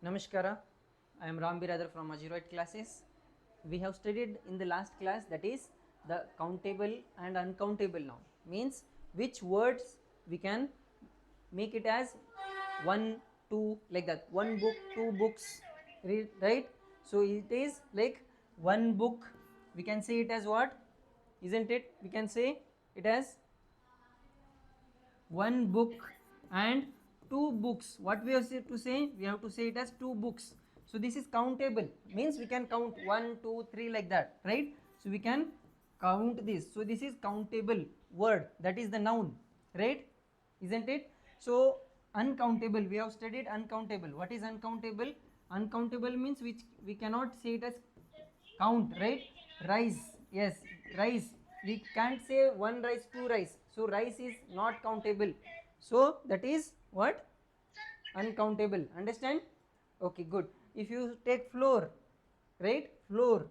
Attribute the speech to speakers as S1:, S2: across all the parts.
S1: Namaskara, I am Ram Biradar from Ajiroid classes. We have studied in the last class, that is the countable and uncountable noun, means which words we can make it as 1, 2 like that, 1 book, 2 books, right? So it is like 1 book, we can say it as what, isn't it? We can say it as 1 book and 2 books. What we have to say? We have to say it as 2 books. So this is countable, means we can count 1, 2, 3 like that, right? So we can count this. So this is countable word, that is the noun, right? Isn't it? So uncountable, we have studied uncountable. What is uncountable? Uncountable means which we cannot say it as count, right? Rice, yes, rice, we can't say 1 rice, 2 rice, so rice is not countable, so that is what, uncountable. Understand? Okay, good. If you take flour, right, flour,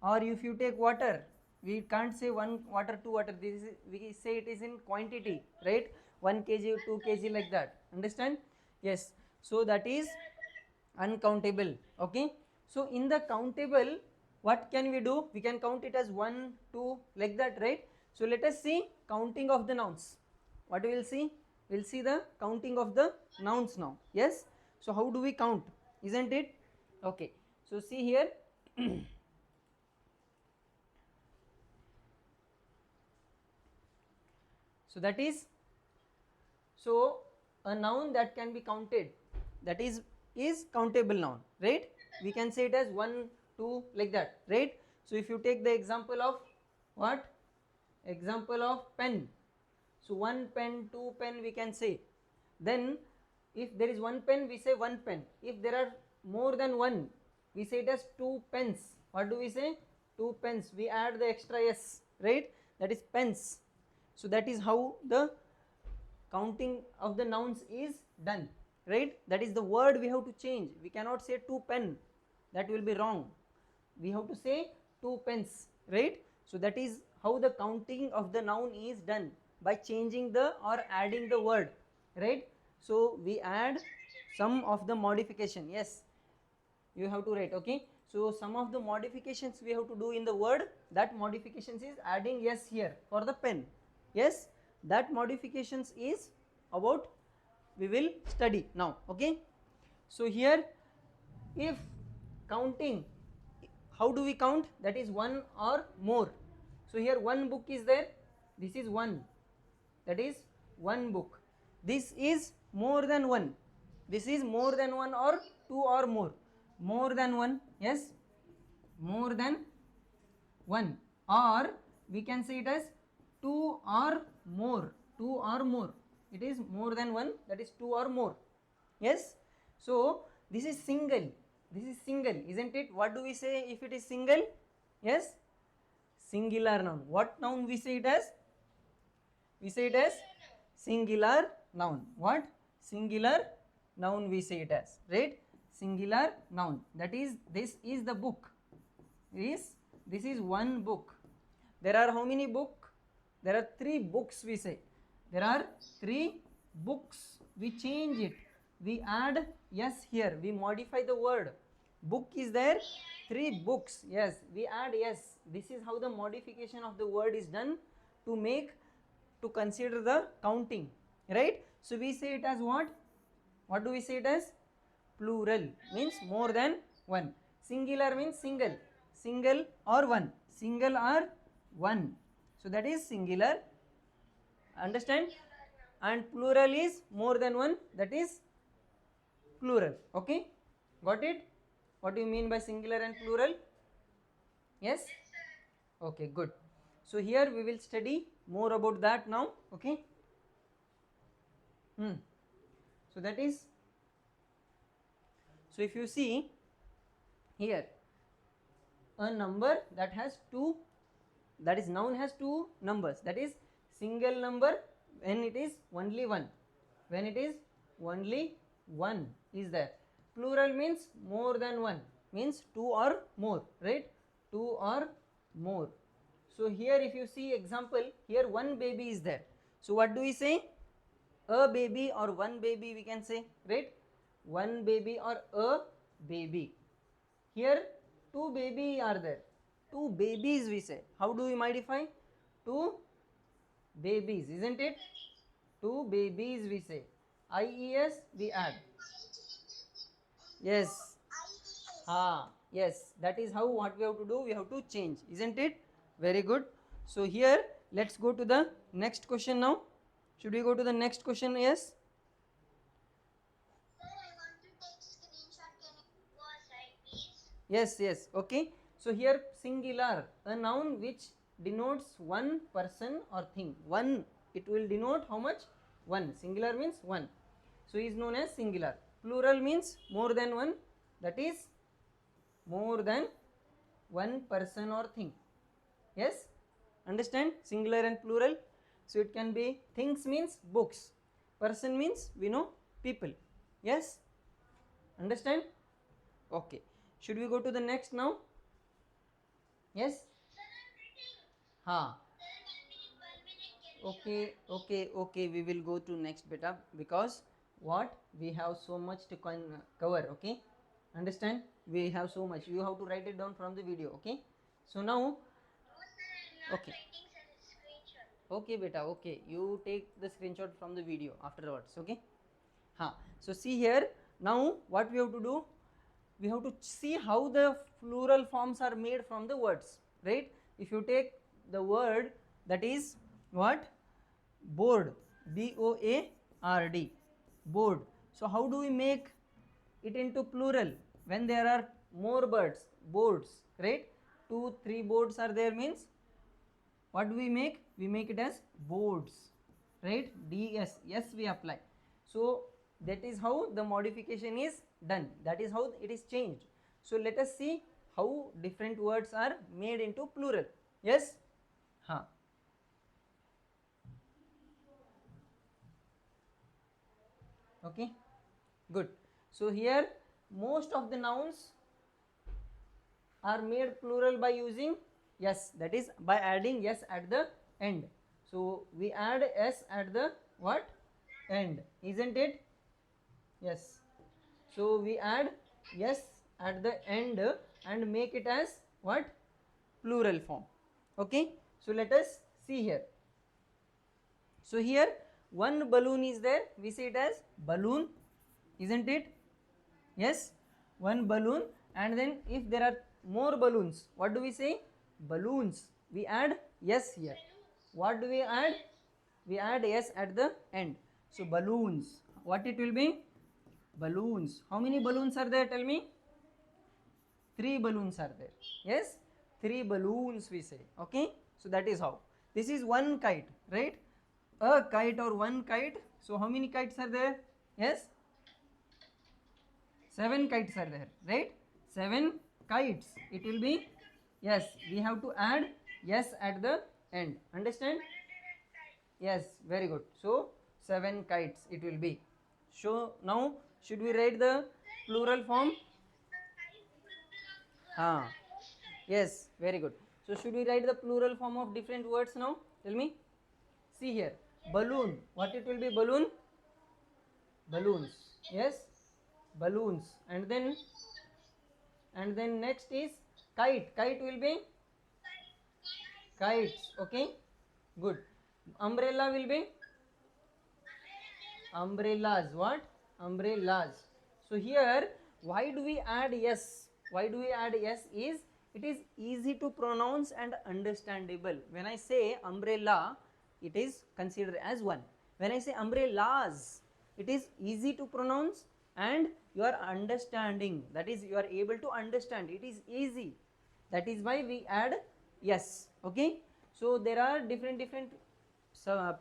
S1: or if you take water, we can't say 1 water, 2 water, this is, we say it is in quantity, right? 1 kg, 2 kg like that. Understand? Yes, so that is uncountable. Okay, so in the countable, what can we do? We can count it as 1, 2 like that, right? So let us see counting of the nouns. What we will see? We will see the counting of the nouns now. Yes, so how do we count, isn't it? Okay, so see here. So that is, so a noun that can be counted, that is countable noun, right? We can say it as 1, 2 like that, right? So if you take the example of what, example of pen, so 1 pen, 2 pen we can say. Then if there is 1 pen, we say 1 pen. If there are more than 1, we say it as 2 pens. What do we say? 2 pens, we add the extra s, right? That is pens. So that is how the counting of the nouns is done, right? That is the word we have to change. We cannot say 2 pen, that will be wrong. We have to say 2 pens, right? So that is how the counting of the noun is done, by changing the or adding the word, right? So we add some of the modification. Yes, you have to write. Okay, so some of the modifications we have to do in the word, that modifications is adding yes here for the pen. Yes, that modifications is about, we will study now. Okay, so here if counting, how do we count? That is 1 or more. So here 1 book is there, this is 1, that is 1 book. This is more than 1, this is more than 1 or 2 or more than 1. Yes, more than 1, or we can say it as 2 or more, 2 or more, it is more than 1, that is 2 or more. Yes, so this is single, this is single, isn't it? What do we say if it is single? Yes, singular noun. What noun we say it as? We say it as singular noun. What? Singular noun we say it as, right? Singular noun, that is, this is the book, this is 1 book. There are how many book? There are 3 books we say. There are 3 books. We change it, we add yes here, we modify the word. Book is there, 3 books, yes, we add yes. This is how the modification of the word is done to make, to consider the counting, right? So we say it as what do we say it as? Plural, means more than 1. Singular means single, single or 1, single or 1, so that is singular. Understand? And plural is more than 1, that is plural. Okay, got it? What do you mean by singular and plural? Yes, okay, good. So here we will study more about that now. Okay, so that is, so if you see here, a number that has 2, that is noun has 2 numbers, that is single number when it is only 1, when it is only 1 is there. Plural means more than 1, means 2 or more, right? 2 or more. So here if you see example, here 1 baby is there. So what do we say? A baby or 1 baby we can say, right? one baby or a baby. Here two baby are there, two babies we say. How do we modify? Two babies, isn't it? Two babies we say. IES we add. Yes. Yes, that is how what we have to do, we have to change, isn't it? Very good. So here let's go to the next question now. Should we go to the next question? Yes. Sir, I want to take screenshot. Can you go aside, please? Yes, okay. So here singular, a noun which denotes one person or thing. One, it will denote how much? One. Singular means one. So is known as singular. Plural means more than one, that is more than one person or thing. Yes, understand singular and plural. So it can be things means books, person means we know people. Yes, understand? Okay, should we go to the next now? Yes. Ha. Okay, we will go to next beta, because what we have so much to cover. Okay, understand, we have so much, you have to write it down from the video. Okay, so now, okay, okay beta, okay, you take the screenshot from the video afterwards. Okay, so see here, now what we have to do, we have to see how the plural forms are made from the words, right? If you take the word that is what, board, BOARD, board. So how do we make it into plural when there are more birds, boards, right? 2 3 boards are there, means what do we make? We make it as boards, right? DS, yes, we apply. So that is how the modification is done, that is how it is changed. So let us see how different words are made into plural. Yes. Okay, good. So here most of the nouns are made plural by using yes, that is by adding yes at the end. So we add s at the what, end, isn't it? Yes, so we add yes at the end and make it as what, plural form. Okay, so let us see here. So here one balloon is there, we say it as balloon, isn't it? Yes, one balloon. And then if there are more balloons, what do we say? Balloons. We add yes here. What do we add? We add yes at the end. So balloons. What it will be? Balloons. How many balloons are there? Tell me. 3 balloons are there. Yes, 3 balloons we say. Okay, so that is how. This is one kite, right? A kite or one kite. So how many kites are there? Yes, 7 kites are there, right? 7 kites. It will be yes. We have to add yes at the end. Understand? Yes, very good. So 7 kites it will be. So now should we write the plural form? Yes, very good. So should we write the plural form of different words now? Tell me. See here. Balloon. What it will be? Balloon? Balloons. Yes, balloons. And then next is kite. Kite will be kites. Okay, good. Umbrella will be umbrellas. What? Umbrellas. So here why do we add yes? Why do we add yes is it is easy to pronounce and understandable. When I say umbrella, it is considered as one. When I say umbrellas, it is easy to pronounce and you are understanding, that is you are able to understand, it is easy, that is why we add yes. Okay, so there are different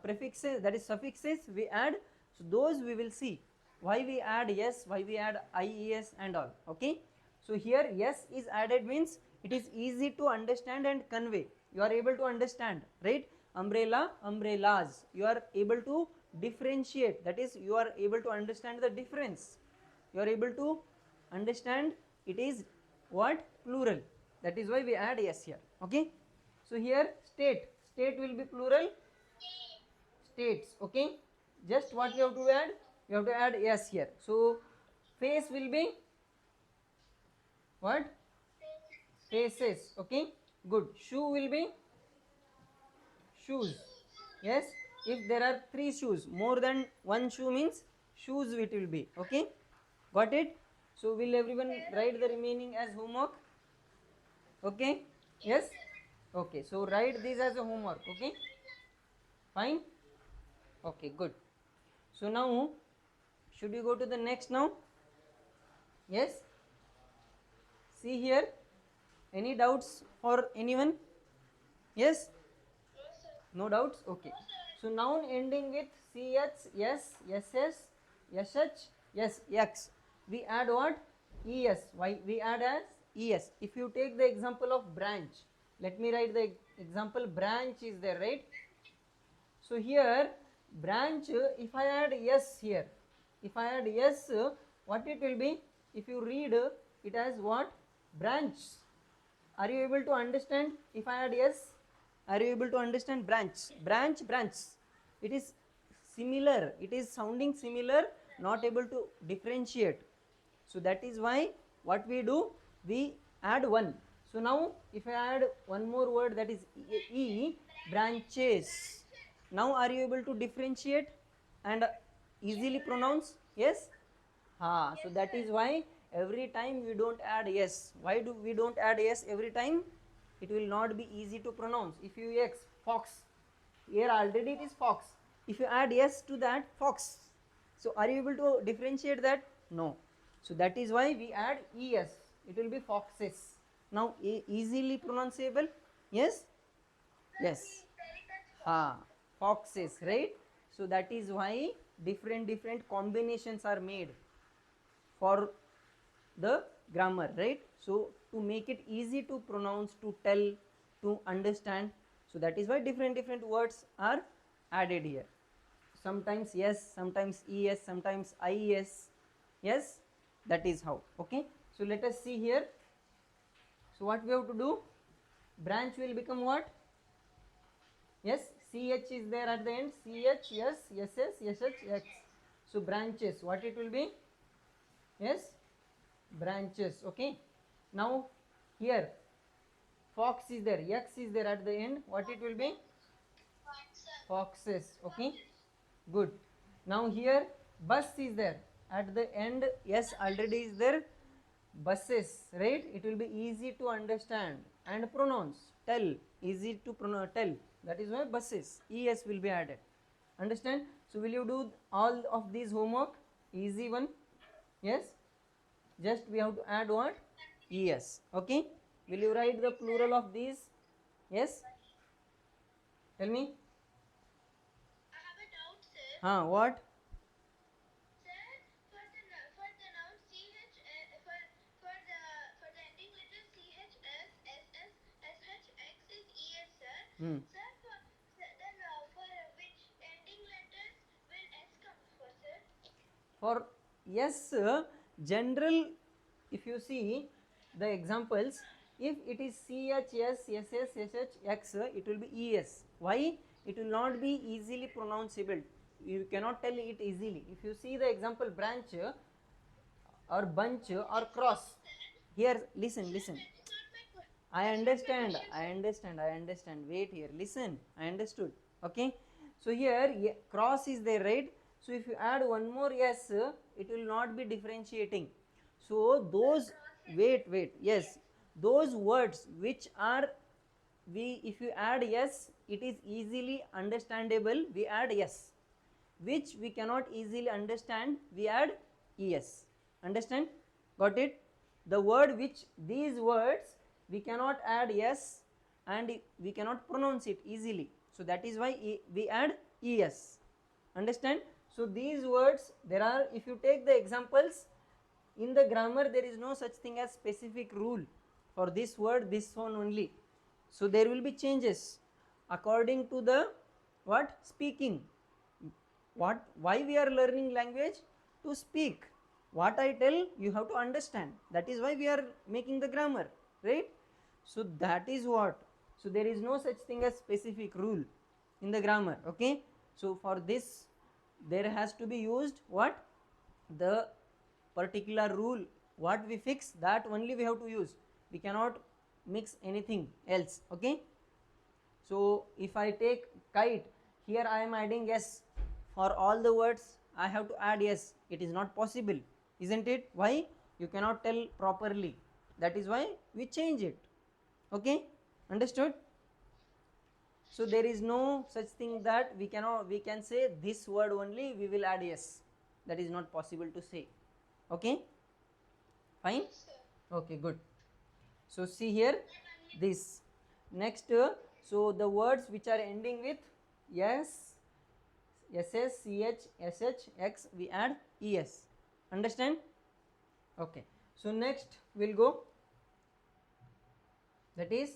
S1: prefixes, that is suffixes we add, so those we will see why we add yes, why we add ies and all. Okay, so here yes is added means it is easy to understand and convey, you are able to understand, right? Umbrella, umbrellas, you are able to differentiate, that is you are able to understand the difference, you are able to understand it is what, plural, that is why we add yes here. Okay, so here state, state will be plural, states. Okay, just what we have to add, we have to add yes here. So Face will be what? Faces. Okay, good. Shoe will be shoes. Yes, if there are 3 shoes, more than 1 shoe means shoes it will be. Okay, got it? So will everyone write the remaining as homework? Okay, yes, okay, so write this as a homework. Okay, fine, okay, good. So now should we go to the next now? Yes, see here, any doubts for anyone? Yes, no doubts. Okay, so noun ending with ch, yes, ss, sh, yes, x, we add what? Es. Why we add as es? If you take the example of branch, let me write the example. Branch is there, right? So here branch, if I add yes here, if I add yes, what it will be? If you read it as what? Branch. Are you able to understand? If I add yes, are you able to understand? Branch, branch, branch. It is similar. It is sounding similar, not able to differentiate. So that is why what we do, we add one. So now if I add one more word, that is e, branches. Now are you able to differentiate and easily pronounce? Yes. So that is why every time we don't add yes. Why do we don't add yes every time? It will not be easy to pronounce. If you x, fox, here already it is fox. If you add yes to that, fox. So are you able to differentiate that? No. So that is why we add es. It will be foxes. Now easily pronounceable? Yes? Yes. Foxes, right? So that is why different combinations are made for the grammar, right? So to make it easy to pronounce, to tell, to understand, so that is why different words are added here. Sometimes yes, sometimes es, sometimes ies. Yes, that is how. Okay, so let us see here. So what we have to do? Branch will become what? Yes, ch is there at the end. Ch, yes, ss, sh, x. So branches, what it will be? Yes, branches. Okay, now here fox is there, x is there at the end, what it will be? Foxes. Okay, good. Now here bus is there at the end, yes, already is there, buses, right? It will be easy to understand and pronounce, tell, easy to pronounce, tell, that is why buses, es will be added. Understand? So will you do all of these homework? Easy one. Yes, just we have to add what? Es. Okay, will you write the plural of these? Yes, tell me.
S2: I have a doubt, sir.
S1: What?
S2: Sir, for the noun ch for the ending letter chs ss sh x is es, sir.
S1: Hmm.
S2: Sir, then for which ending letters will s comes for, sir?
S1: For yes, general, if you see the examples, if it is ch, yes, ss, sh, x, it will be es. Why? It will not be easily pronounceable. You cannot tell it easily. If you see the example branch or bunch or cross, here listen,
S2: Sir,
S1: listen.
S2: that is not my
S1: I
S2: that's not my
S1: understand,
S2: question,
S1: I
S2: sir.
S1: understand, I understand. Wait here, listen. I understood. Okay. So here cross is there, right? So if you add one more yes, it will not be differentiating. So those,
S2: Process.
S1: wait, yes, those words which are, we, if you add yes, it is easily understandable, we add yes. Which we cannot easily understand, we add es. Understand? Got it? The word which, these words we cannot add yes and we cannot pronounce it easily, so that is why we add es. Understand? So these words, there are, if you take the examples in the grammar, there is no such thing as specific rule for this word, this one only. So there will be changes according to the what? Speaking. What, why we are learning language? To speak. What I tell, you have to understand. That is why we are making the grammar, right? So that is what. So there is no such thing as specific rule in the grammar. Okay, so for this there has to be used what? The particular rule what we fix, that only we have to use. We cannot mix anything else. Okay, so if I take kite, here I am adding yes. For all the words I have to add yes. It is not possible, isn't it? Why? You cannot tell properly. That is why we change it. Okay, understood? So there is no such thing that we can say this word only we will add yes. That is not possible to say. Okay, fine.
S2: Yes, sir.
S1: Okay, good. So see here this next. So the words which are ending with yes, ss, ch, sh, x, we add es. Understand? Okay. So next we'll go. That is,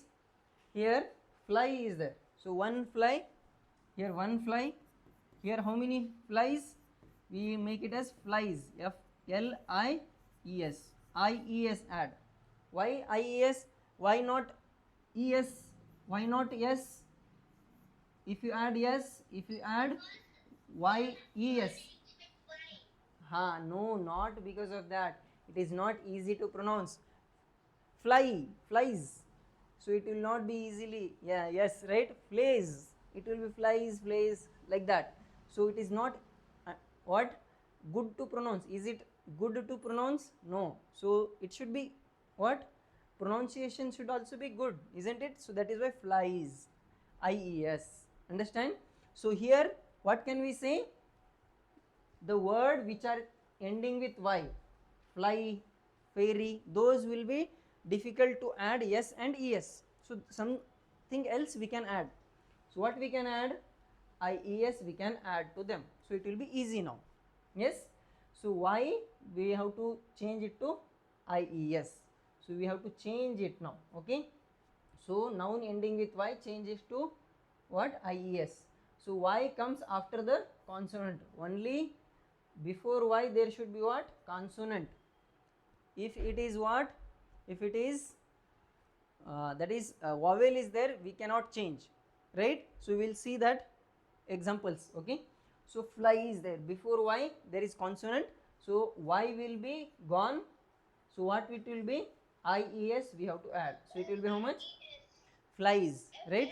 S1: here fly is there. So one fly. Here one fly. Here how many flies? We make it as flies. F L I E S. I E S add. Why I E S? Why not E S? Why not S? If you add yes, if you add Y E S. Ha, no, not because of that. It is not easy to pronounce. Fly, flies. So it will not be easily, yeah, yes, right? Flies. It will be flies, flies, like that. So it is not what? Good to pronounce. Is it good to pronounce? No. So it should be what? Pronunciation should also be good, isn't it? So that is why flies. IES. Understand? So here what can we say? The word which are ending with y, fly, fairy, those will be difficult to add yes and es. So something else we can add. So what we can add? IES we can add to them. So it will be easy now. Yes. So y we have to change it to IES. So we have to change it now. Okay. So noun ending with y changes to what? IES. So y comes after the consonant. Only before y there should be what? Consonant. If it is what? If it is that is vowel is there, we cannot change, right? So we will see that examples. Okay, so fly is there, before y there is consonant, so y will be gone. So what it will be? IES we have to add. So it will be how much? Flies, right?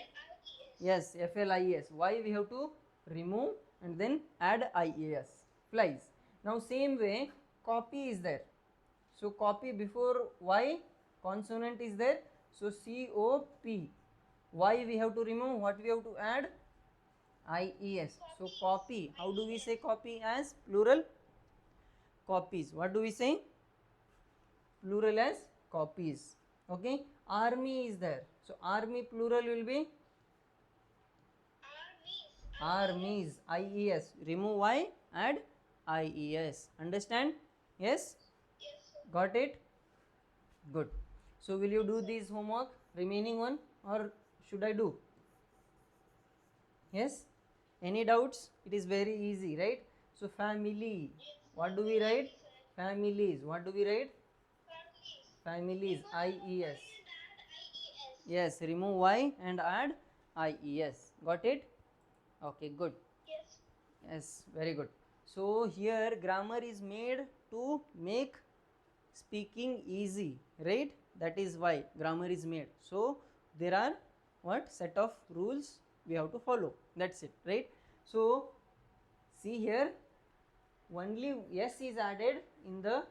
S1: Yes, FLIES. Why we have to remove and then add IES. Flies. Now same way copy is there. So copy before Y consonant is there. So COP. Y we have to remove. What we have to add? IES. So copy. How do we say copy as plural? Copies. What do we say? Plural as copies. Okay. Army is there. So army plural will be armies. IES. Remove Y, add IES. Understand? Yes? Got it? Good. So will you do this homework, remaining one, or should I do? Yes? Any doubts? It is very easy, right? So family. What do we write? Families. What do we write? Families. IES. Yes, remove Y and add IES. Got it? Okay, good. Yes, very good. So here grammar is made to make speaking easy, right? That is why grammar is made. So there are what? Set of rules we have to follow. That's it, right? So see here, only yes is added in the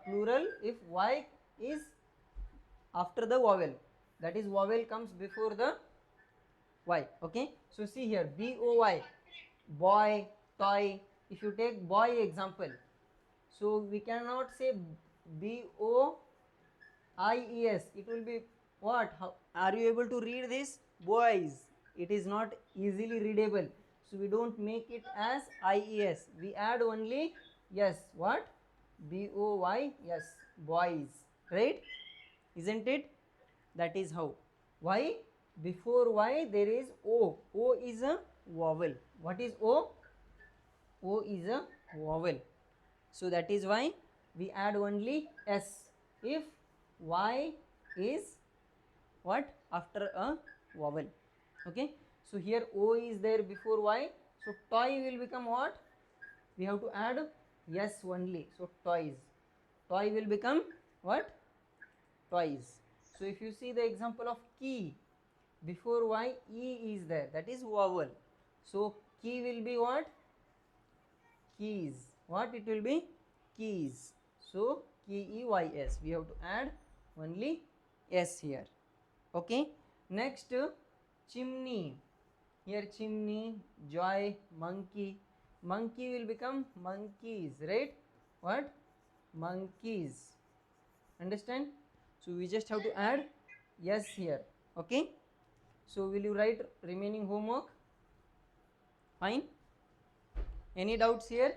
S1: plural if y is after the vowel. That is, vowel comes before the y. Okay, so see here, BOY, boy, toy. If you take boy example, so we cannot say BOIES. It will be what? How, are you able to read this? Boys. It is not easily readable. So we don't make it as IES. We add only yes. What? BOY. Yes. Boys. Right? Isn't it? That is how. Why? Before Y there is O. O is a vowel. What is O? O is a vowel. So that is why we add only S if Y is what? After a vowel. Okay. So here O is there before Y. So toy will become what? We have to add yes only. So toys. Toy will become what? Toys. So if you see the example of key, before y e is there, that is vowel. So key will be what? Keys. What it will be? Keys. So keys. We have to add only s here. Okay. Next, chimney. Here chimney, joy, monkey. Monkey will become monkeys, right? What? Monkeys. Understand? So we just have to add yes here. Okay. So will you write remaining homework? Fine. Any doubts here?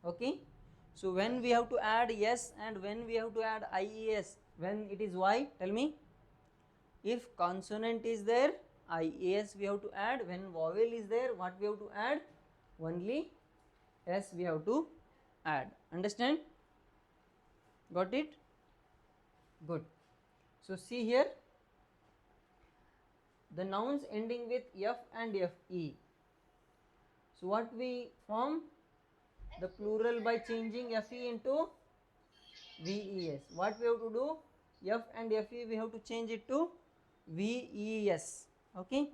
S1: Okay. So when we have to add yes and when we have to add ies, when it is y, tell me. If consonant is there, ies we have to add. When vowel is there, what we have to add? Only s we have to add. Understand? Got it? Good. So see here, the nouns ending with f and fe. So what we form? The plural by changing fe into ves. What we have to do? F and fe we have to change it to ves. Okay.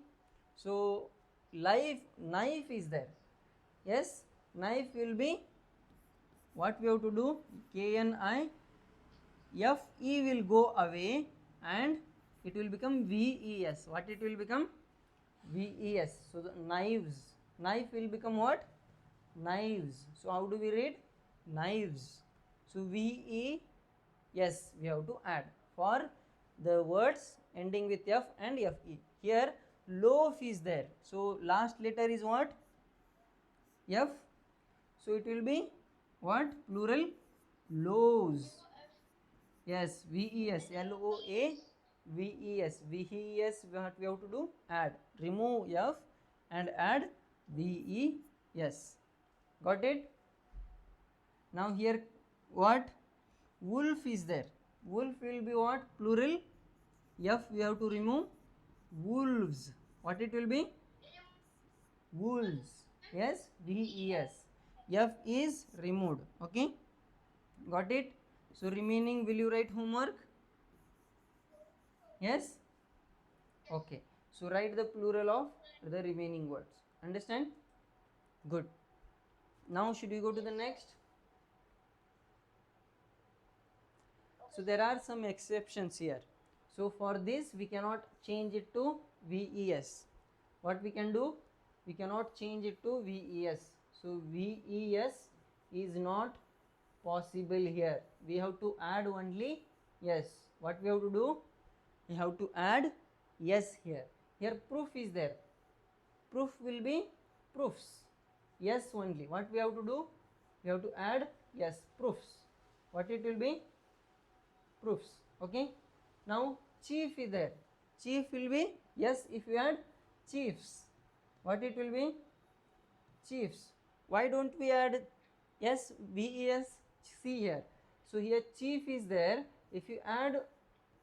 S1: So knife is there. Yes, knife will be, what we have to do? KNI, FE will go away and it will become VES. What it will become? VES. So the knives. Knife will become what? Knives. So how do we read? Knives. So VES we have to add for the words ending with F and FE. Here loaf is there. So last letter is what? F. So it will be what? Plural? Loaves. Yes, VES. LOA VES. VES, what we have to do? Add. Remove F and add VES. Got it? Now here what? Wolf is there. Wolf will be what? Plural. F we have to remove. Wolves. What it will be? Wolves. Yes, VES. F is removed. Okay. Got it? So remaining, will you write homework? Yes? Okay. So write the plural of the remaining words. Understand? Good. Now should we go to the next? So there are some exceptions here. So for this we cannot change it to VES. What we can do? We cannot change it to VES. So VES is not possible here. We have to add only yes. What we have to do? We have to add yes here. Here proof is there. Proof will be proofs. Yes only. What we have to do? We have to add yes, proofs. What it will be? Proofs. Okay. Now chief is there. Chief will be yes if you add chiefs. What it will be? Chiefs. Why don't we add yes, VES? See here. So here chief is there. If you add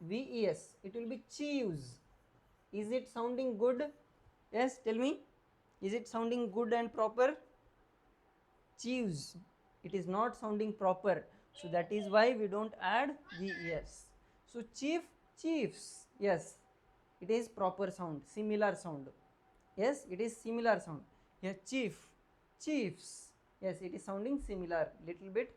S1: VES, it will be chiefs. Is it sounding good? Yes, tell me. Is it sounding good and proper? Chiefs. It is not sounding proper. So that is why we don't add VES. So chief, chiefs. Yes, it is proper sound, similar sound. Yes, it is similar sound. Here chief, chiefs. Yes, it is sounding similar, little bit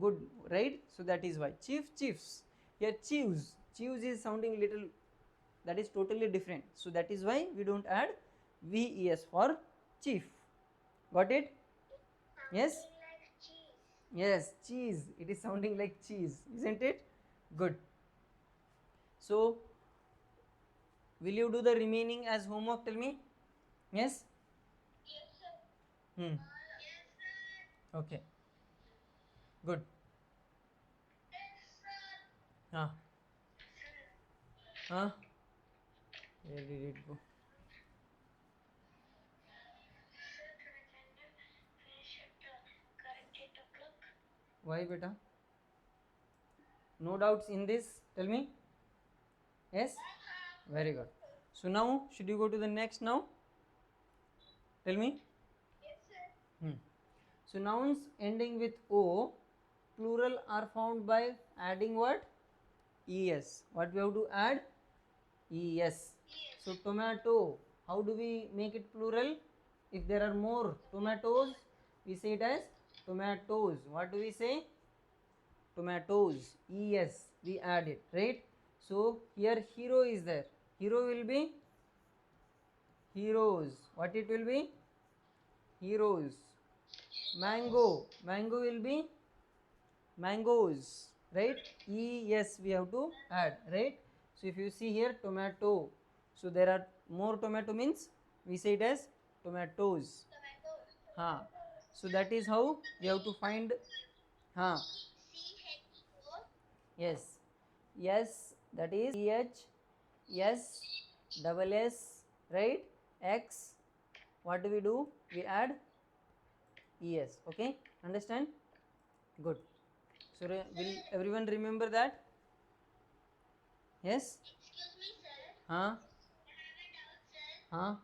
S1: good, right? So that is why chief, chiefs. Here chiefs, chiefs is sounding little, that is totally different. So that is why we don't add VES for chief. Got it? Yes? Yes, cheese. It is sounding like cheese, isn't it? Good. So will you do the remaining as homework? Tell me. Yes?
S2: Yes, sir.
S1: Hmm.
S2: Yes, sir.
S1: Okay. Good.
S2: Yes, sir.
S1: Huh.
S2: Sir.
S1: Huh? Where did it go?
S2: Sir, can you finish at correct 8 o'clock?
S1: Why, beta? No doubts in this? Tell me. Yes? Very good. So now, should you go to the next now? Tell me.
S2: Yes, sir.
S1: So nouns ending with O, plural are found by adding what? Es. What we have to add? Es. So tomato, how do we make it plural? If there are more tomatoes, we say it as tomatoes. What do we say? Tomatoes. Es, we add it, right? So here hero is there. Hero will be heroes. What it will be? Heroes. Mango. Mango will be mangoes, right? Es we have to add, right? So if you see here tomato, so there are more tomato means we say it as tomatoes. Ha. So that is how we have to find. Ha. Yes. Yes, that is ch. Yes, double s, right? X. What do we do? We add es. Okay, understand? Good. So will everyone remember that? Yes.
S2: Excuse me, sir.
S1: Huh?
S2: I have a doubt, sir.
S1: Huh?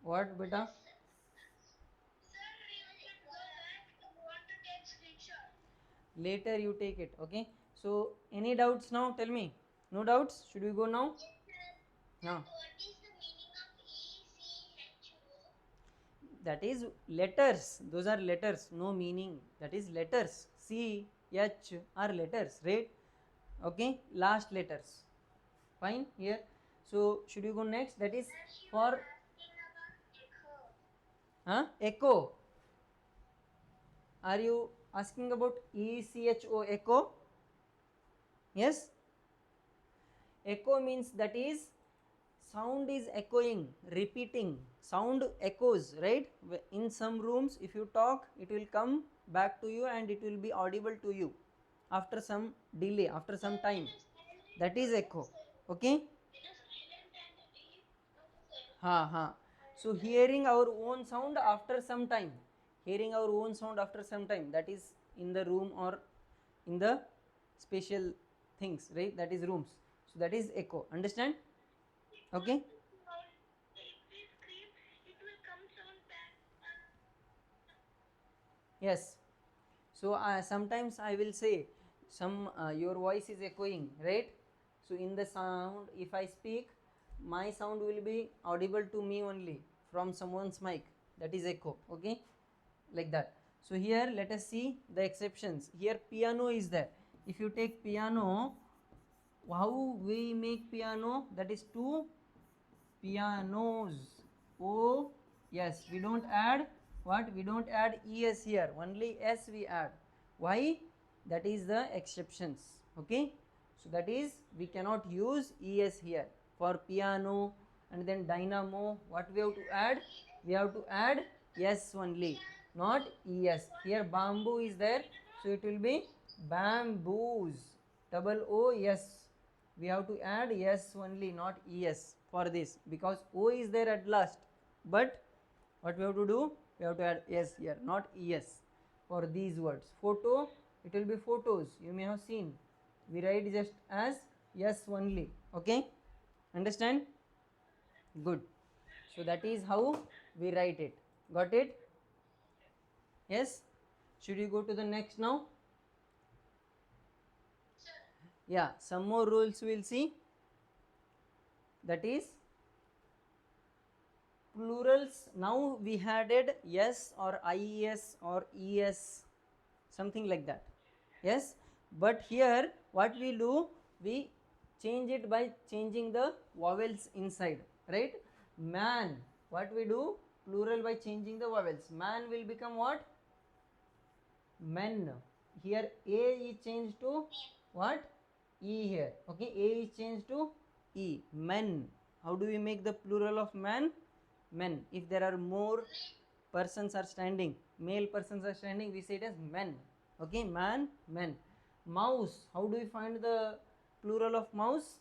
S1: What beta?
S2: Sir, we should go back. I want to take screenshot.
S1: Later you take it. Okay. So any doubts now? Tell me. No doubts? Should we go now?
S2: Yes, sir.
S1: No.
S2: What is the meaning of ECHO?
S1: That is letters. Those are letters. No meaning. That is letters. C, H are letters, right? Okay. Last letters. Fine. Here. So should we go next? That is
S2: Sir, she was
S1: for
S2: asking about echo.
S1: echo. Are you asking about ECHO echo? Yes. Echo means that is sound is echoing, repeating. Sound echoes, right? In some rooms, if you talk, it will come back to you and it will be audible to you after some delay, after some time. That is echo. Okay? Ha ha. So hearing our own sound after some time, hearing our own sound after some time, that is in the room or in the special things, right? That is rooms. So that is echo. Understand? Okay.
S2: If we scream, it will come sound back.
S1: Yes. So sometimes I will say some your voice is echoing, right? So in the sound, if I speak, my sound will be audible to me only from someone's mic. That is echo. Okay, like that. So here let us see the exceptions. Here piano is there. If you take piano, how we make piano? That is two pianos. Oh, yes, we don't add what? We don't add es here, only s we add. Why? That is the exceptions. Okay, so that is we cannot use es here for piano. And then dynamo, what we have to add? We have to add yes only, not es. Here bamboo is there, so it will be bamboos, double o yes. We have to add yes only, not es for this, because o is there at last. But what we have to do? We have to add s here, not es for these words. Photo, it will be photos. You may have seen, we write just as yes only. Okay, understand? Good. So that is how we write it. Got it? Yes. Should we go to the next now? Yeah, some more rules we'll see. That is plurals. Now we added yes or ies or es, something like that. Yes, but here what we do, we change it by changing the vowels inside, right? Man, what we do? Plural by changing the vowels. Man will become what? Men. Here a is changed to what? E here. Okay, a is changed to e. Men. How do we make the plural of man? Men. If there are more persons are standing, male persons are standing, we say it as men. Okay, man, men. Mouse. How do we find the plural of mouse?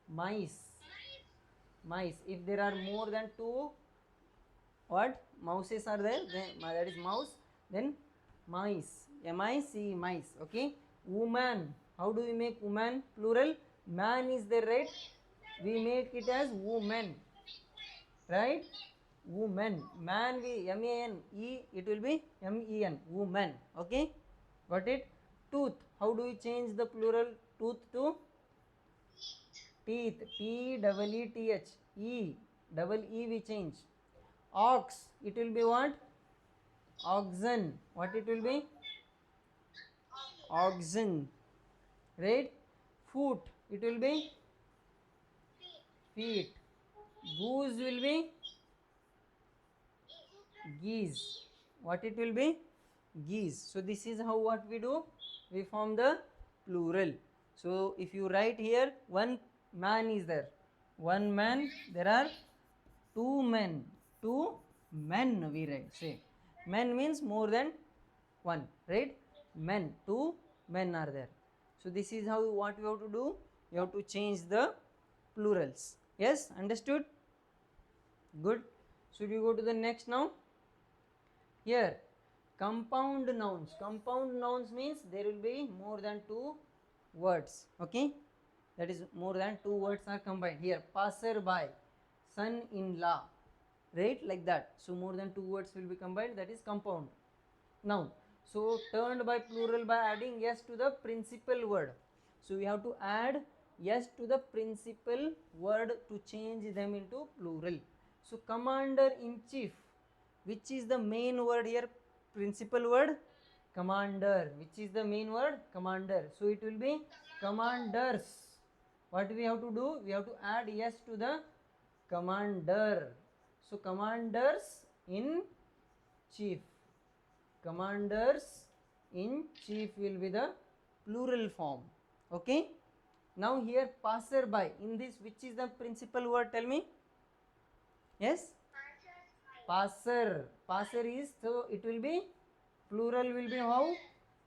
S1: Mice. Mice. If there are more than two what mouses are there, then that is mouse. Then mice, mice, mice. Okay. Woman, how do we make woman plural? Man is there, right? We make it as woman, right? woman. Man we man, e it will be men, woman. Okay, got it. Tooth, how do we change the plural tooth to teeth? T double E T H, e double e we change. Ox, it will be what? Oxen. What it will be? Oxen, right? Foot, it will be feet. Goose will be geese. What it will be? Geese. So this is how what we do, we form the plural. So if you write here, one man is there, one man, there are two men, two men we write, say men means more than one, right? Men, two men are there. So this is how what we have to do, you have to change the plurals. Yes, understood? Good. Should we go to the next now? Here, compound nouns. Compound nouns means there will be more than two words. Okay, that is more than two words are combined. Here, passerby, son-in-law, right? Like that. So more than two words will be combined. That is compound noun. So turned by plural by adding yes to the principal word. So we have to add yes to the principal word to change them into plural. So commander in chief, which is the main word here? Principal word commander. Which is the main word? Commander. So it will be commanders. What we have to do? We have to add yes to the commander. So commanders in chief. Commanders in chief will be the plural form. Okay. Now here passerby, in this which is the principal word? Tell me. Yes, passer. Passer is, so it will be plural will be how?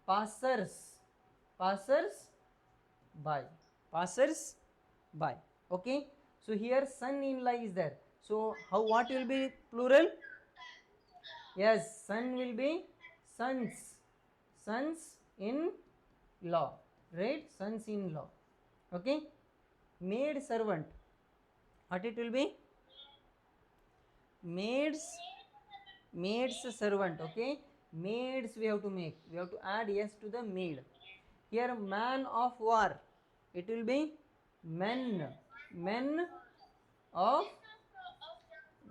S1: Passers. Passers by. Passers by. Okay. So here son-in-law is there. So how what will be plural? Yes, son will be sons. Sons in law. Right? Sons in law. Okay. Maid servant. What it will be? Maids. Maids servant. Okay. Maids we have to make. We have to add yes to the maid. Here man of war. It will be men. Men of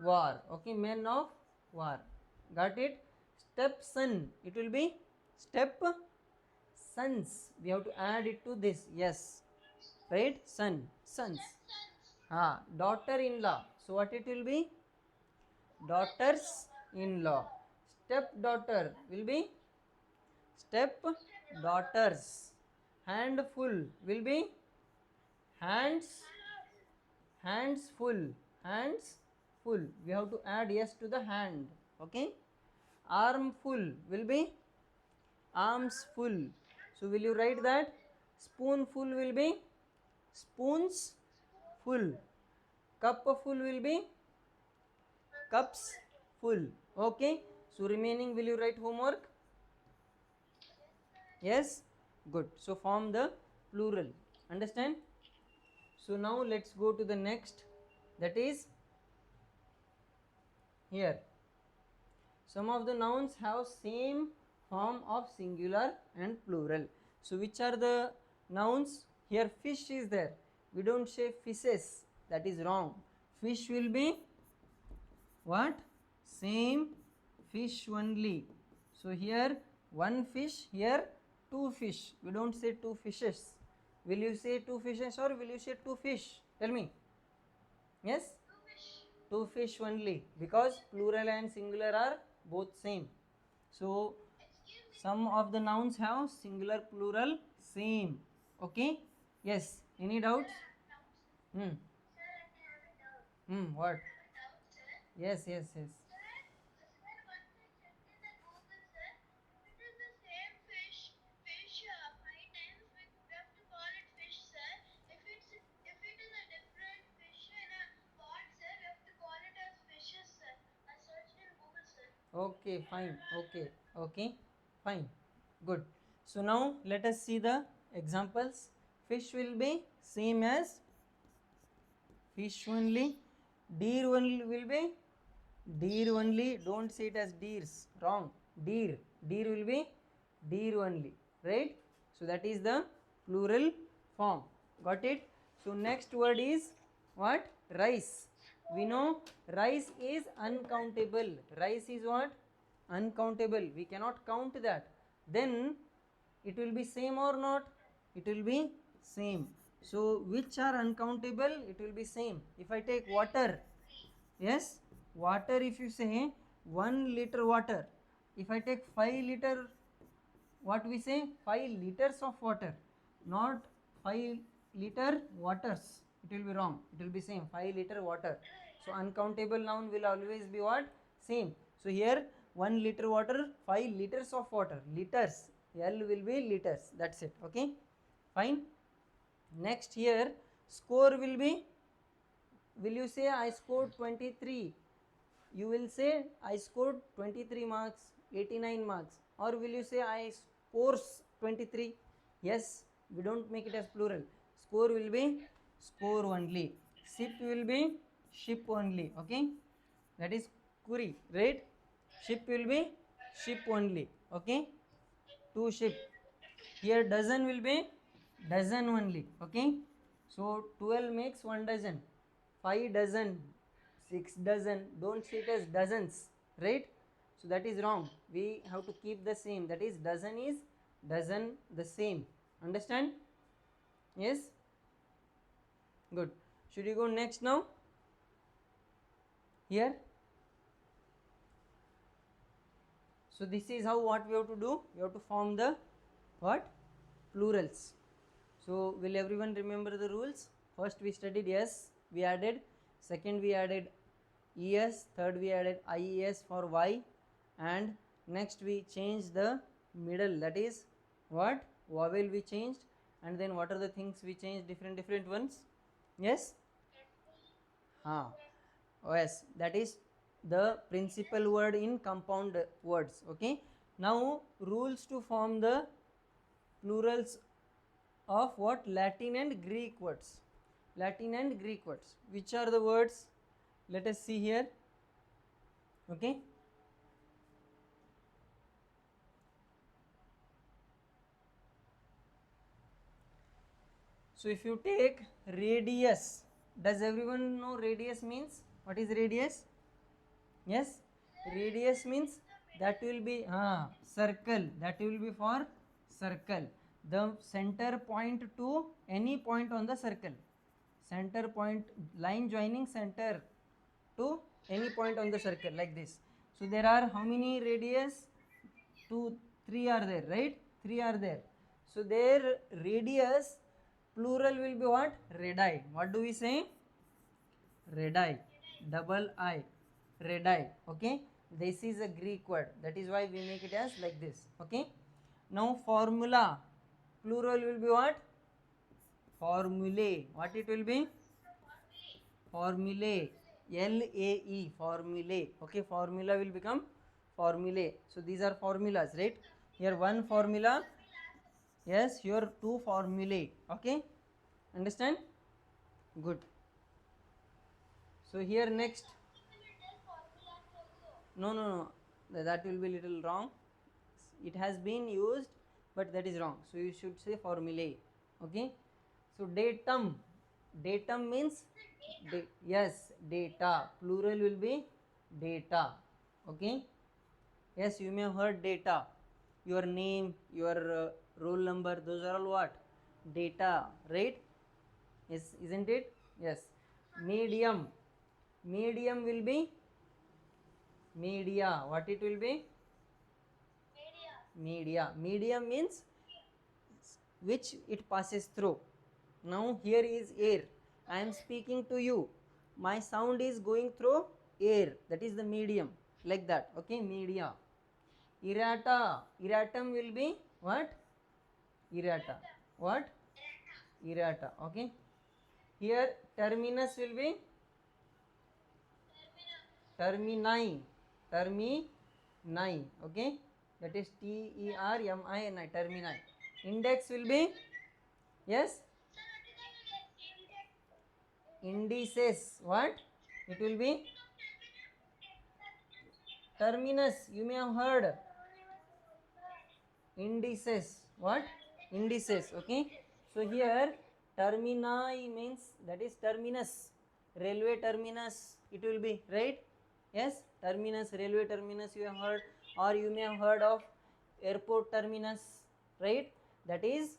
S1: war. Okay. Men of war. Got it? Stepson. It will be step sons. We have to add it to this. Yes. Right? Son. Sons. Daughter-in-law. So what it will be? Daughters-in-law. Stepdaughter will be step-daughters. Handful will be hands. Hands full. Hands full. We have to add yes to the hand. Okay. Armful will be arms full. So will you write that? Spoonful will be spoons full. Cup full will be cups full. Okay. So remaining will you write homework? Yes. Good. So form the plural. Understand? So now let's go to the next. That is here. Some of the nouns have same form of singular and plural. So which are the nouns? Here fish is there. We don't say fishes. That is wrong. Fish will be what? Same fish only. So here one fish, here two fish. We don't say two fishes. Will you say two fishes or will you say two fish? Tell me. Yes? Two fish only, because plural and singular are both same. So some of the nouns have singular, plural same. Okay? Yes. Any doubts? Hmm. What? Yes, yes, yes. Okay, fine. Okay, okay, fine. Good. So now let us see the examples. Fish will be same as fish only. Deer only will be Deer only, don't say it as deers, wrong. Deer, deer will be deer only, right? So that is the plural form, got it? So next word is what? Rice. We know rice is uncountable. Rice is what? Uncountable, we cannot count that. Then it will be same or not? It will be same. So which are uncountable? It will be same. If I take water, yes, water, if you say 1 liter water, if I take 5 liter, what we say? 5 liters of water, not 5 liter waters. It will be wrong. It will be same, 5 liter water. So uncountable noun will always be what? Same. So here 1 liter water, 5 liters of water. Liters. L will be liters. That's it. Okay. Fine. Next here score will be, will you say I scored 23? You will say I scored 23 marks, 89 marks, or will you say I scores 23? Yes, we don't make it as plural. Score will be score only. Ship will be ship only. Okay, that is kuri, right? Ship will be ship only. Okay, two ship. Here dozen will be dozen only. Okay, so 12 makes 1 dozen, 5 dozen, 6 dozen. Don't see it as dozens, right? So that is wrong. We have to keep the same. That is dozen is dozen the same. Understand? Yes? Good. Should you go next now? Here? So this is how what we have to do. We have to form the what? Plurals. So will everyone remember the rules? First we studied yes, we added. Second we added es. Third we added ies for y. And next we changed the middle. That is what? Vowel we changed. And then what are the things we changed? Different ones. Yes? Yes, that is the principal word in compound words. Okay. Now rules to form the plurals of what? Latin and Greek words. Latin and Greek words. Which are the words? Let us see here. Okay. So if you take radius, does everyone know radius means? What is radius? Yes, radius means that will be circle. That will be for circle. The center point to any point on the circle. Center point, line joining center to any point on the circle, like this. So there are how many radius? 2, 3 are there, right? 3 are there. So their radius plural will be what? Radii. What do we say? Radii. Double I. Radii. Okay. This is a Greek word. That is why we make it as like this. Okay. Now formula. Plural will be what? Formulae. What it will be? Formulae. LAE. Formulae. Okay. Formula will become formulae. So these are formulas, right? Here one formula. Yes, here two formulae. Okay. Understand? Good. So here next. No. That will be little wrong. It has been used, but that is wrong. So you should say formulae. Okay. So datum. Datum means yes, data. Plural will be data. Okay. Yes, you may have heard data. Your name, your roll number, those are all what? Data, right? Yes, isn't it? Yes. Medium. Medium will be media. What it will be? Media. Medium means which it passes through. Now here is air. I am speaking to you. My sound is going through air. That is the medium. Like that. Okay, media. Errata. Erratum will be what? Errata. What? Errata. Okay. Here terminus will be termini. Termini. Okay. That is TERMINI. Termini. Index will be yes. Indices. What? It will be Terminus, you may have heard. Indices, what? Indices, okay. So here termini means, that is terminus, railway terminus it will be, right? Yes, terminus, railway terminus you have heard, or you may have heard of airport terminus, right? That is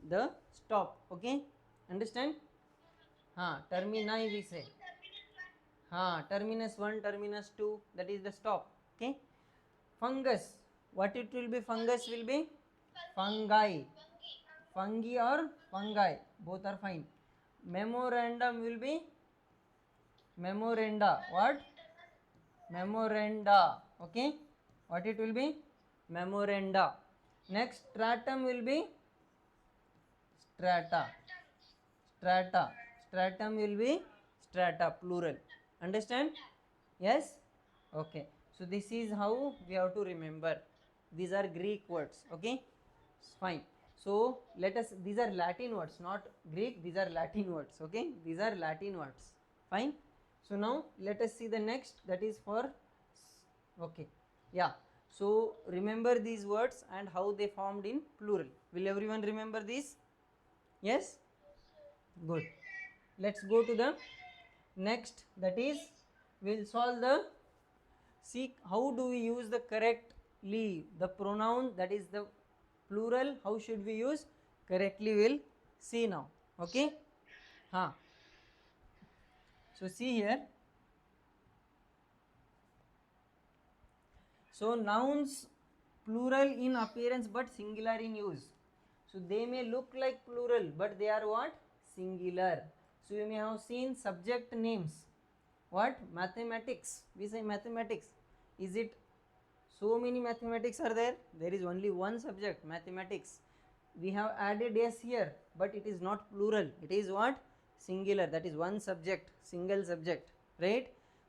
S1: the stop, okay, understand? Termini we say. Terminus 1, terminus 2, that is the stop, okay. Fungus, what it will be? Fungus will be fungi. Fungi or fungi, both are fine. Memorandum will be memoranda. What? Memoranda, okay. What it will be? Memoranda. Next, stratum will be strata. Strata. Stratum will be strata, plural. Understand? Yes? Okay. So this is how we have to remember. These are Greek words. Okay? Fine. So let us, these are Latin words, not Greek, these are Latin words. Okay? These are Latin words. Fine. So now let us see the next, that is for, okay. Yeah. So remember these words and how they formed in plural. Will everyone remember this? Yes? Good. Let's go to the next, that is we'll solve the, see how do we use the correctly the pronoun, that is the plural, how should we use correctly, we'll see now, okay. So see here, so nouns plural in appearance but singular in use. So they may look like plural but they are what? Singular. So you may have seen subject names. What? Mathematics. We say mathematics. Is it so many mathematics are there? There is only one subject, mathematics. We have added s here, but it is not plural. It is what? Singular. That is one subject, single subject, right?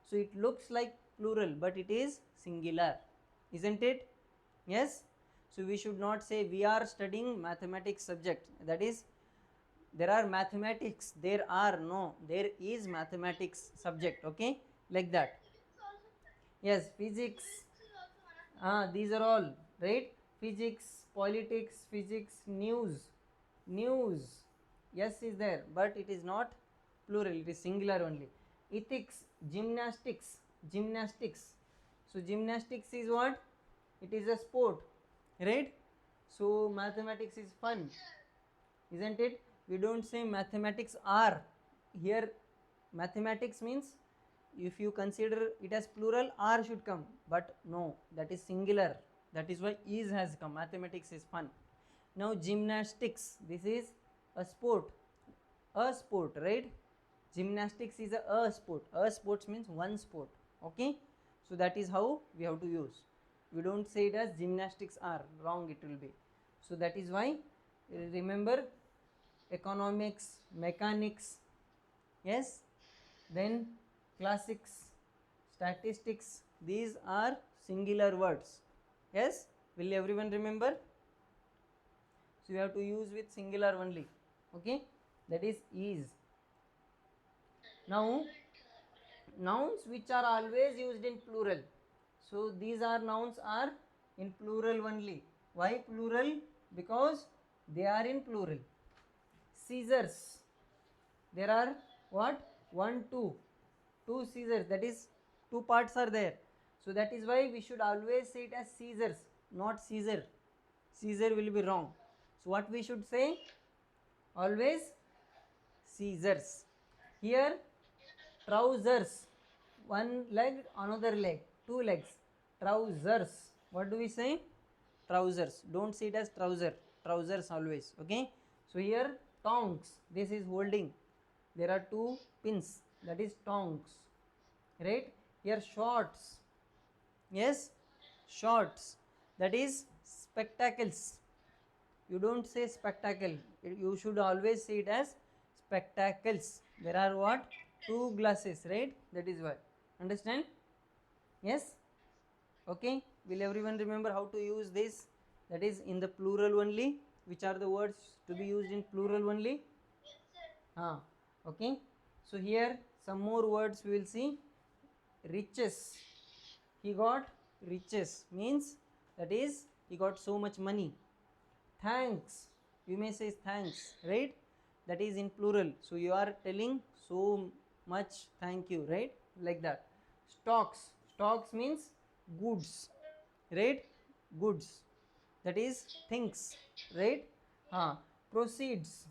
S1: So it looks like plural, but it is singular, isn't it? Yes. So we should not say we are studying mathematics subject. That is, there are mathematics. There are no. There is mathematics subject. Okay, like that. Yes, physics. These are all right. Physics, politics, physics, news, news. Yes, is there, but it is not plural. It is singular only. Ethics, gymnastics, gymnastics. So gymnastics is what? It is a sport, right? So mathematics is fun, isn't it? We don't say mathematics are. Here mathematics means, if you consider it as plural, r should come, but no, that is singular. That is why is has come. Mathematics is fun. Now gymnastics, this is a sport, right? Gymnastics is a sport. A sports means one sport, okay. So that is how we have to use. We don't say it as gymnastics are, wrong it will be. So that is why, remember, economics, mechanics, yes, then classics, statistics, these are singular words. Yes, will everyone remember? So you have to use with singular only, okay, that is. Now nouns which are always used in plural, so these are nouns are in plural only. Why plural? Because they are in plural. Scissors, there are what? 1 2 scissors, that is two parts are there. So that is why we should always say it as scissors, not Caesar. Caesar will be wrong. So what we should say? Always scissors. Here trousers, one leg, another leg, two legs. Trousers, what do we say? Trousers. Don't see it as trouser. Trousers always, okay. So here tongs, this is holding, there are two pins, that is tongs, right? Here shorts, yes, shorts, that is spectacles. You don't say spectacle, you should always say it as spectacles. There are what? Two glasses, right? That is why. Understand? Yes. Okay, will everyone remember how to use this? That is in the plural only. Which are the words to be used in plural only?
S2: Yes, sir.
S1: Okay. So here some more words we will see. Riches, he got riches means that is he got so much money. Thanks, you may say thanks, right? That is in plural, so you are telling so much thank you, right? Like that. Stocks, stocks means goods, right? Goods, that is things, right? Proceeds,